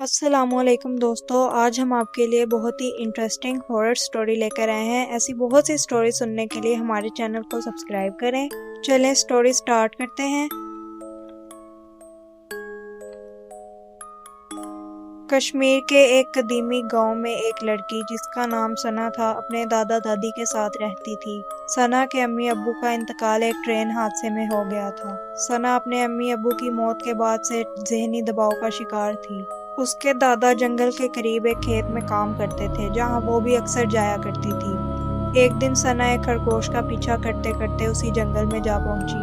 السلام علیکم دوستو، آج ہم آپ کے لیے بہت ہی انٹرسٹنگ ہارر سٹوری لے کر آئے ہیں۔ ایسی بہت سی سٹوری سننے کے لیے ہمارے چینل کو سبسکرائب کریں۔ چلیں سٹوری سٹارٹ کرتے ہیں۔ کشمیر کے ایک قدیمی گاؤں میں ایک لڑکی جس کا نام ثنا تھا اپنے دادا دادی کے ساتھ رہتی تھی۔ ثنا کے امی ابو کا انتقال ایک ٹرین حادثے میں ہو گیا تھا۔ ثنا اپنے امی ابو کی موت کے بعد سے ذہنی دباؤ کا شکار تھی۔ اس کے دادا جنگل کے قریب ایک کھیت میں کام کرتے تھے جہاں وہ بھی اکثر جایا کرتی تھی۔ ایک دن ثنا ایک خرگوش کا پیچھا کرتے کرتے اسی جنگل میں جا پہنچی۔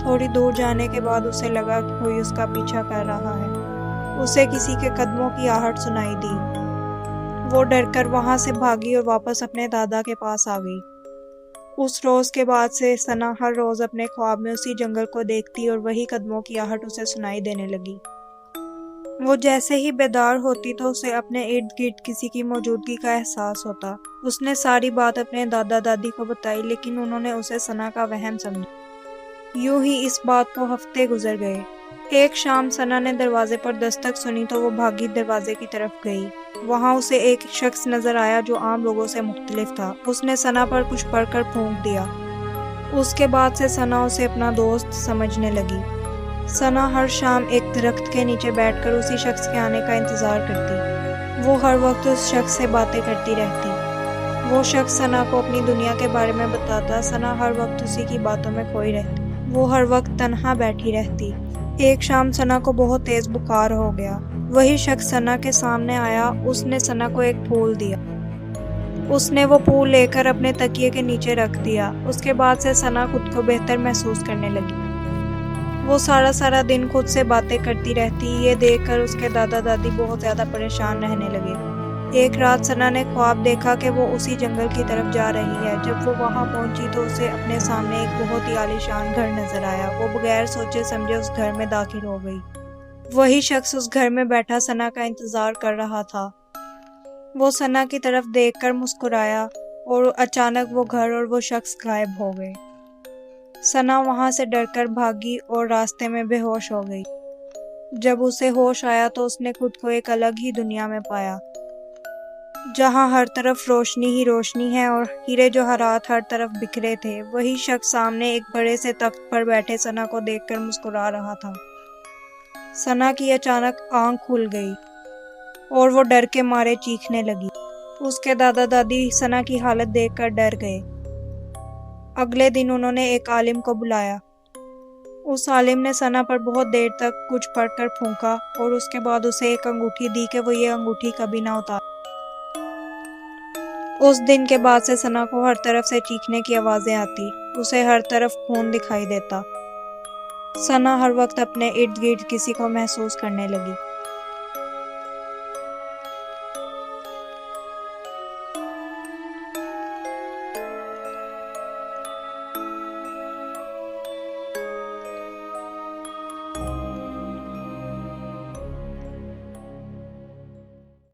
تھوڑی دور جانے کے بعد اسے لگا کہ کوئی اس کا پیچھا کر رہا ہے۔ اسے کسی کے قدموں کی آہٹ سنائی دی۔ وہ ڈر کر وہاں سے بھاگی اور واپس اپنے دادا کے پاس آ گئی۔ اس روز کے بعد سے ثنا ہر روز اپنے خواب میں اسی جنگل کو دیکھتی اور وہی قدموں کی آہٹ اسے سنائی دینے لگی۔ وہ جیسے ہی بیدار ہوتی تو اسے اپنے ارد گرد کسی کی موجودگی کا احساس ہوتا۔ اس نے ساری بات اپنے دادا دادی کو بتائی لیکن انہوں نے اسے ثنا کا وہم سمجھا۔ یوں ہی اس بات کو ہفتے گزر گئے۔ ایک شام ثنا نے دروازے پر دستک سنی تو وہ بھاگی دروازے کی طرف گئی۔ وہاں اسے ایک شخص نظر آیا جو عام لوگوں سے مختلف تھا۔ اس نے ثنا پر کچھ پڑھ کر پھونک دیا۔ اس کے بعد سے ثنا اسے اپنا دوست سمجھنے لگی۔ ثنا ہر شام ایک درخت کے نیچے بیٹھ کر اسی شخص کے آنے کا انتظار کرتی۔ وہ ہر وقت اس شخص سے باتیں کرتی رہتی۔ وہ شخص ثنا کو اپنی دنیا کے بارے میں بتاتا۔ ثنا ہر وقت اسی کی باتوں میں کھوئی رہتی۔ وہ ہر وقت تنہا بیٹھی رہتی۔ ایک شام ثنا کو بہت تیز بخار ہو گیا۔ وہی شخص ثنا کے سامنے آیا۔ اس نے ثنا کو ایک پھول دیا۔ اس نے وہ پھول لے کر اپنے تکیے کے نیچے رکھ دیا۔ اس کے بعد سے ثنا خود کو بہتر محسوس کرنے لگی۔ وہ سارا دن خود سے باتیں کرتی رہتی۔ یہ دیکھ کر اس کے دادا دادی بہت زیادہ پریشان رہنے لگے۔ ایک رات ثنا نے خواب دیکھا کہ وہ اسی جنگل کی طرف جا رہی ہے۔ جب وہ وہاں پہنچی تو اسے اپنے سامنے ایک بہت ہی عالیشان گھر نظر آیا۔ وہ بغیر سوچے سمجھے اس گھر میں داخل ہو گئی۔ وہی شخص اس گھر میں بیٹھا ثنا کا انتظار کر رہا تھا۔ وہ ثنا کی طرف دیکھ کر مسکرایا اور اچانک وہ گھر اور وہ شخص غائب ہو گئے۔ ثنا وہاں سے ڈر کر بھاگی اور راستے میں بے ہوش ہو گئی۔ جب اسے ہوش آیا تو اس نے خود کو ایک الگ ہی دنیا میں پایا جہاں ہر طرف روشنی ہی روشنی ہے اور ہیرے جواہرات ہر طرف بکھرے تھے۔ وہی شخص سامنے ایک بڑے سے تخت پر بیٹھے ثنا کو دیکھ کر مسکرا رہا تھا۔ ثنا کی اچانک آنکھ کھل گئی اور وہ ڈر کے مارے چیخنے لگی۔ اس کے دادا دادی ثنا کی حالت دیکھ کر ڈر گئے۔ اگلے دن انہوں نے ایک عالم کو بلایا۔ اس عالم نے ثنا پر بہت دیر تک کچھ پڑھ کر پھونکا اور اس کے بعد اسے ایک انگوٹھی دی کہ وہ یہ انگوٹھی کبھی نہ اتارے۔ اس دن کے بعد سے ثنا کو ہر طرف سے چیخنے کی آوازیں آتی۔ اسے ہر طرف خون دکھائی دیتا۔ ثنا ہر وقت اپنے ارد گرد کسی کو محسوس کرنے لگی۔